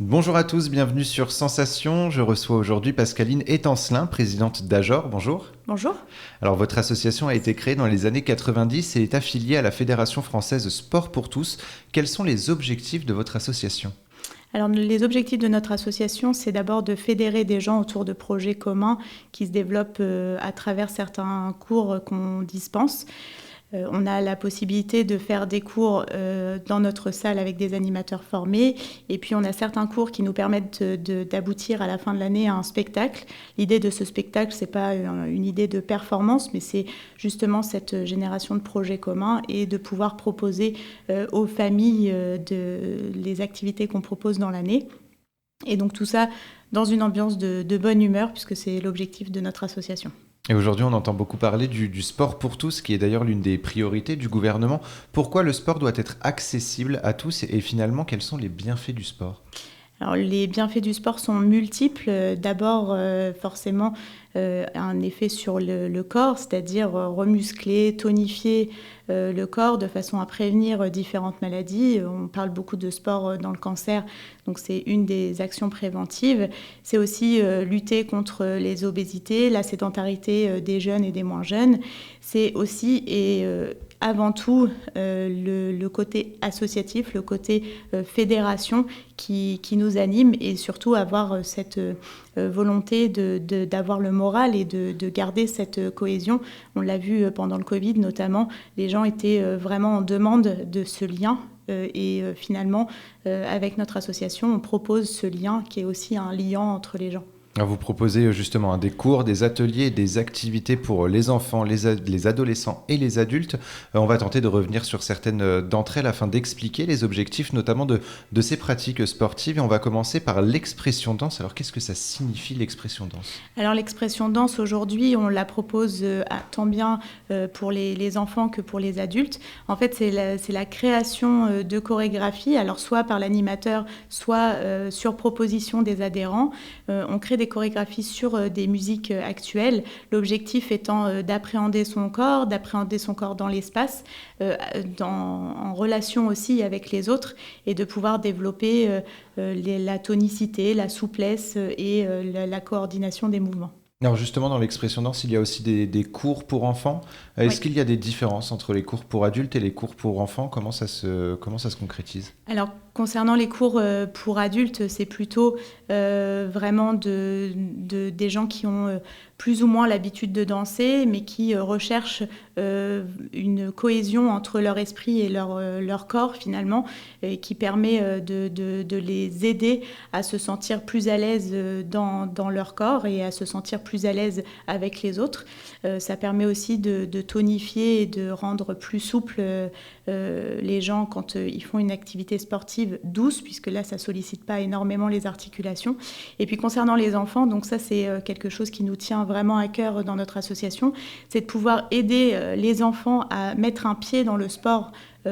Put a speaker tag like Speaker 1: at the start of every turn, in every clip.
Speaker 1: Bonjour à tous, bienvenue sur Sensation. Je reçois aujourd'hui Pascaline Étancelin, présidente d'Ajor. Bonjour.
Speaker 2: Bonjour.
Speaker 1: Alors, votre association a été créée dans les années 90 et est affiliée à la Fédération française Sport pour tous. Quels sont les objectifs de votre association ?
Speaker 2: Alors, les objectifs de notre association, c'est d'abord de fédérer des gens autour de projets communs qui se développent à travers certains cours qu'on dispense. On a la possibilité de faire des cours dans notre salle avec des animateurs formés. Et puis, on a certains cours qui nous permettent d'aboutir à la fin de l'année à un spectacle. L'idée de ce spectacle, ce n'est pas une idée de performance, mais c'est justement cette génération de projets communs et de pouvoir proposer aux familles les activités qu'on propose dans l'année. Et donc, tout ça dans une ambiance de bonne humeur, puisque c'est l'objectif de notre association.
Speaker 1: Et aujourd'hui, on entend beaucoup parler du sport pour tous, qui est d'ailleurs l'une des priorités du gouvernement. Pourquoi le sport doit être accessible à tous et finalement, quels sont les bienfaits du sport ?
Speaker 2: Alors, les bienfaits du sport sont multiples. D'abord, forcément, un effet sur le corps, c'est-à-dire remuscler, tonifier le corps de façon à prévenir différentes maladies. On parle beaucoup de sport dans le cancer, donc c'est une des actions préventives. C'est aussi lutter contre les obésités, la sédentarité des jeunes et des moins jeunes. C'est aussi avant tout le côté associatif, le côté fédération qui nous anime et surtout avoir cette volonté d'avoir le moral et de garder cette cohésion. On l'a vu pendant le Covid notamment, les gens étaient vraiment en demande de ce lien et finalement avec notre association on propose ce lien qui est aussi un liant entre les gens.
Speaker 1: Alors vous proposez justement des cours, des ateliers, des activités pour les enfants, les adolescents et les adultes. On va tenter de revenir sur certaines d'entre elles afin d'expliquer les objectifs notamment de ces pratiques sportives. Et on va commencer par l'expression danse. Alors qu'est-ce que ça signifie l'expression danse ?
Speaker 2: Alors l'expression danse aujourd'hui, on la propose tant bien pour les enfants que pour les adultes. En fait, c'est la création de chorégraphies, alors soit par l'animateur, soit sur proposition des adhérents. On crée des chorégraphies sur des musiques actuelles, l'objectif étant d'appréhender son corps dans l'espace, en relation aussi avec les autres et de pouvoir développer la tonicité, la souplesse et la coordination des mouvements.
Speaker 1: Alors justement, dans l'expression danse, il y a aussi des cours pour enfants. Est-ce
Speaker 2: Oui.
Speaker 1: qu'il y a des différences entre les cours pour adultes et les cours pour enfants ? Comment ça se concrétise ?
Speaker 2: Alors, concernant les cours pour adultes, c'est plutôt vraiment des gens qui ont plus ou moins l'habitude de danser, mais qui recherchent une cohésion entre leur esprit et leur corps, finalement, et qui permet de les aider à se sentir plus à l'aise dans leur corps et à se sentir plus à l'aise avec les autres. Ça permet aussi de tonifier et de rendre plus souple les gens quand ils font une activité sportive douce, puisque là, ça ne sollicite pas énormément les articulations. Et puis, concernant les enfants, donc ça, c'est quelque chose qui nous tient vraiment à cœur dans notre association, c'est de pouvoir aider les enfants à mettre un pied dans le sport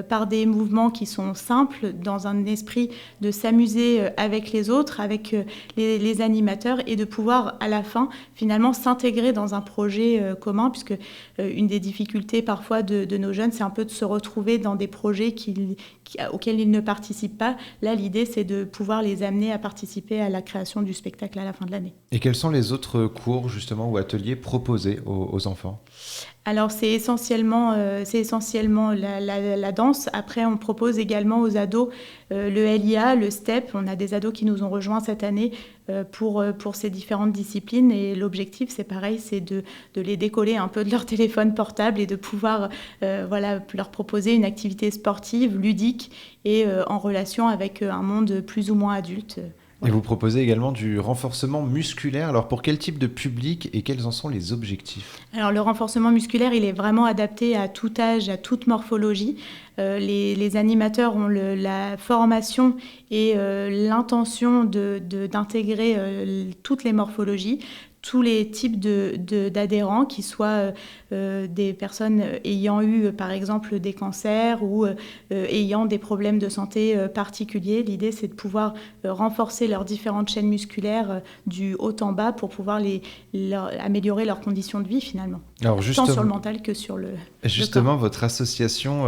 Speaker 2: par des mouvements qui sont simples, dans un esprit de s'amuser avec les autres, avec les animateurs, et de pouvoir, à la fin, finalement, s'intégrer dans un projet commun, puisque une des difficultés parfois de nos jeunes, c'est un peu de se retrouver dans des projets auxquels ils ne participent pas. Là, l'idée, c'est de pouvoir les amener à participer à la création du spectacle à la fin de l'année.
Speaker 1: Et quels sont les autres cours, justement, ou ateliers proposés aux enfants ?
Speaker 2: Alors, c'est essentiellement la danse. Après, on propose également aux ados le LIA, le STEP. On a des ados qui nous ont rejoints cette année pour ces différentes disciplines. Et l'objectif, c'est pareil, c'est de les décoller un peu de leur téléphone portable et de pouvoir leur proposer une activité sportive, ludique et en relation avec un monde plus ou moins adulte.
Speaker 1: Et vous proposez également du renforcement musculaire. Alors pour quel type de public et quels en sont les objectifs ?
Speaker 2: Alors le renforcement musculaire, il est vraiment adapté à tout âge, à toute morphologie. Les animateurs ont la formation et l'intention d'intégrer toutes les morphologies, tous les types d'adhérents, qui soient des personnes ayant eu par exemple des cancers ou ayant des problèmes de santé particuliers. L'idée, c'est de pouvoir renforcer leurs différentes chaînes musculaires du haut en bas pour pouvoir améliorer leurs conditions de vie finalement.
Speaker 1: Alors
Speaker 2: tant sur le mental que sur le
Speaker 1: justement,
Speaker 2: corps.
Speaker 1: votre association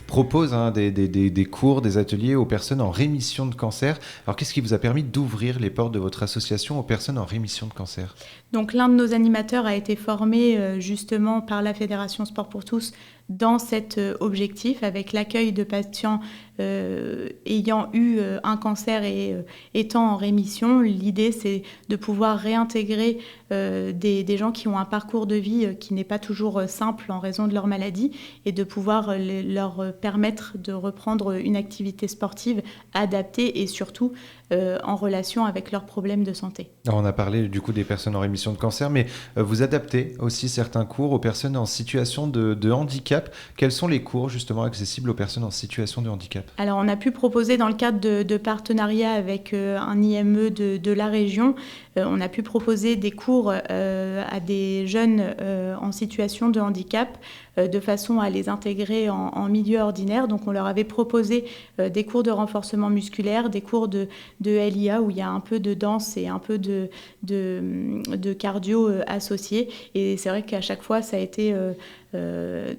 Speaker 1: propose des cours, des ateliers aux personnes en rémission de cancer. Alors, qu'est-ce qui vous a permis d'ouvrir les portes de votre association aux personnes en rémission de cancer?
Speaker 2: Donc l'un de nos animateurs a été formé justement par la Fédération Sport pour tous dans cet objectif, avec l'accueil de patients ayant eu un cancer et étant en rémission. L'idée, c'est de pouvoir réintégrer des gens qui ont un parcours de vie qui n'est pas toujours simple en raison de leur maladie, et de pouvoir leur permettre de reprendre une activité sportive adaptée et surtout en relation avec leurs problèmes de santé.
Speaker 1: Alors, on a parlé du coup des personnes en rémission de cancer, mais vous adaptez aussi certains cours aux personnes en situation de handicap. Quels sont les cours justement accessibles aux personnes en situation de handicap?
Speaker 2: Alors, on a pu proposer dans le cadre de partenariats avec un IME de la région, on a pu proposer des cours à des jeunes en situation de handicap de façon à les intégrer en milieu ordinaire. Donc, on leur avait proposé des cours de renforcement musculaire, des cours de LIA où il y a un peu de danse et un peu de cardio associés. Et c'est vrai qu'à chaque fois, ça a été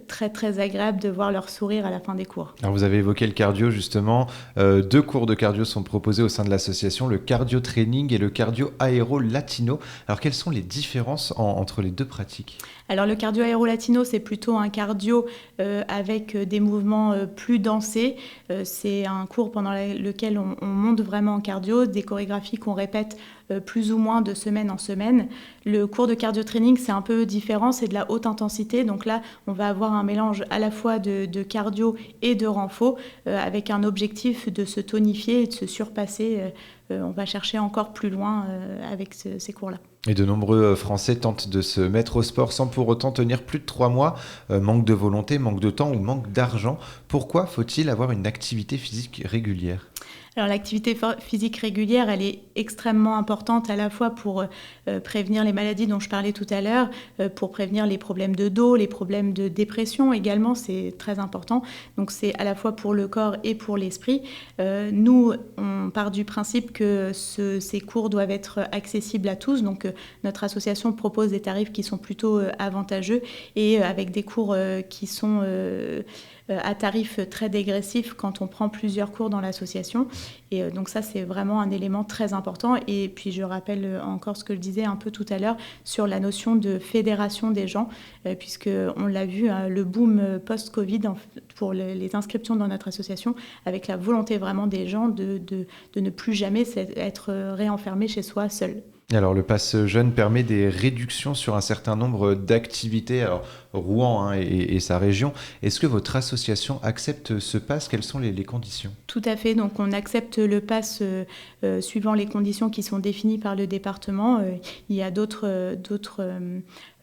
Speaker 2: très très agréable de voir leur sourire à la fin des cours.
Speaker 1: Alors, vous avez évoqué le cardio justement. 2 cours de cardio sont proposés au sein de l'association, le cardio training et le cardio aéro latino. Alors, quelles sont les différences entre les deux pratiques?
Speaker 2: Alors le cardio aéro latino, c'est plutôt un cardio avec des mouvements plus dansés. C'est un cours pendant lequel on monte vraiment en cardio, des chorégraphies qu'on répète plus ou moins de semaine en semaine. Le cours de cardio training, c'est un peu différent, c'est de la haute intensité. Donc là, on va avoir un mélange à la fois de cardio et de renfo, avec un objectif de se tonifier et de se surpasser. On va chercher encore plus loin avec ces cours-là.
Speaker 1: Et de nombreux Français tentent de se mettre au sport sans pour autant tenir plus de 3 mois. Manque de volonté, manque de temps ou manque d'argent. Pourquoi faut-il avoir une activité physique régulière ?
Speaker 2: Alors l'activité physique régulière, elle est extrêmement importante à la fois pour prévenir les maladies dont je parlais tout à l'heure, pour prévenir les problèmes de dos, les problèmes de dépression également, c'est très important. Donc c'est à la fois pour le corps et pour l'esprit. Nous, on part du principe que ces cours doivent être accessibles à tous. Donc notre association propose des tarifs qui sont plutôt avantageux et avec des cours qui sont à tarif très dégressif quand on prend plusieurs cours dans l'association. Et donc ça, c'est vraiment un élément très important. Et puis je rappelle encore ce que je disais un peu tout à l'heure sur la notion de fédération des gens, puisqu'on l'a vu, le boom post-Covid pour les inscriptions dans notre association, avec la volonté vraiment des gens de ne plus jamais être réenfermés chez soi seuls.
Speaker 1: Alors, le pass jeune permet des réductions sur un certain nombre d'activités, alors Rouen et sa région. Est-ce que votre association accepte ce pass? Quelles sont les conditions?
Speaker 2: Tout à fait. Donc, on accepte le pass suivant les conditions qui sont définies par le département. Il y a d'autres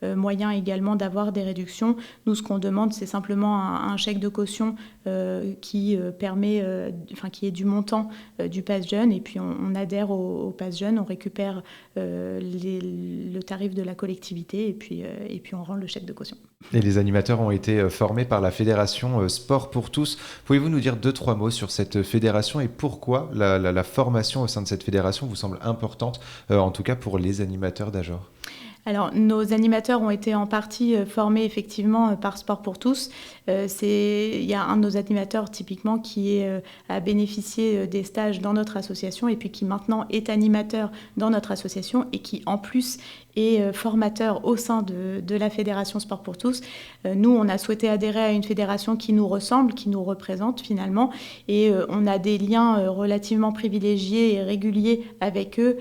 Speaker 2: moyens également d'avoir des réductions. Nous, ce qu'on demande, c'est simplement un chèque de caution qui permet, qui est du montant du pass jeune, et puis on adhère au pass jeune, on récupère le tarif de la collectivité, et puis on rend le chèque de caution.
Speaker 1: Et les animateurs ont été formés par la Fédération Sport pour tous. Pouvez-vous nous dire 2-3 mots sur cette fédération et pourquoi la formation au sein de cette fédération vous semble importante, en tout cas pour les animateurs d'Ajor?
Speaker 2: Alors, nos animateurs ont été en partie formés effectivement par Sport pour tous. Il y a un de nos animateurs typiquement qui a bénéficié des stages dans notre association et puis qui maintenant est animateur dans notre association et qui en plus est formateur au sein de la Fédération Sport pour tous. Nous, on a souhaité adhérer à une fédération qui nous ressemble, qui nous représente finalement, et on a des liens relativement privilégiés et réguliers avec eux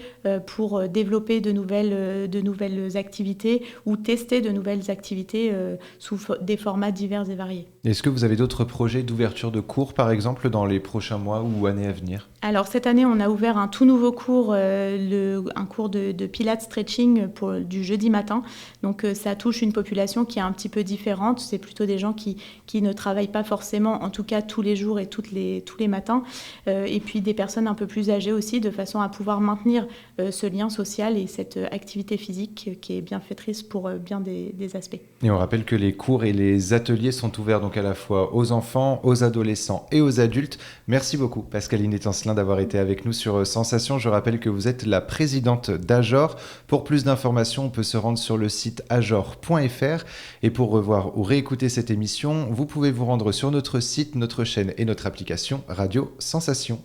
Speaker 2: pour développer de nouvelles activités ou tester de nouvelles activités sous des formats divers et variés.
Speaker 1: Est-ce que vous avez d'autres projets d'ouverture de cours, par exemple, dans les prochains mois ou années à venir?
Speaker 2: Alors, cette année, on a ouvert un tout nouveau cours, un cours de Pilates Stretching du jeudi matin. Donc, ça touche une population qui est un petit peu différente. C'est plutôt des gens qui ne travaillent pas forcément, en tout cas tous les jours et tous les matins. Et puis, des personnes un peu plus âgées aussi, de façon à pouvoir maintenir ce lien social et cette activité physique qui est bienfaitrice pour bien des aspects.
Speaker 1: Et on rappelle que les cours et les ateliers sont ouverts donc à la fois aux enfants, aux adolescents et aux adultes. Merci beaucoup Pascaline Étancelin d'avoir été avec nous sur Sensation. Je rappelle que vous êtes la présidente d'Ajor. Pour plus d'informations, on peut se rendre sur le site ajor.fr. Et pour revoir ou réécouter cette émission, vous pouvez vous rendre sur notre site, notre chaîne et notre application Radio Sensation.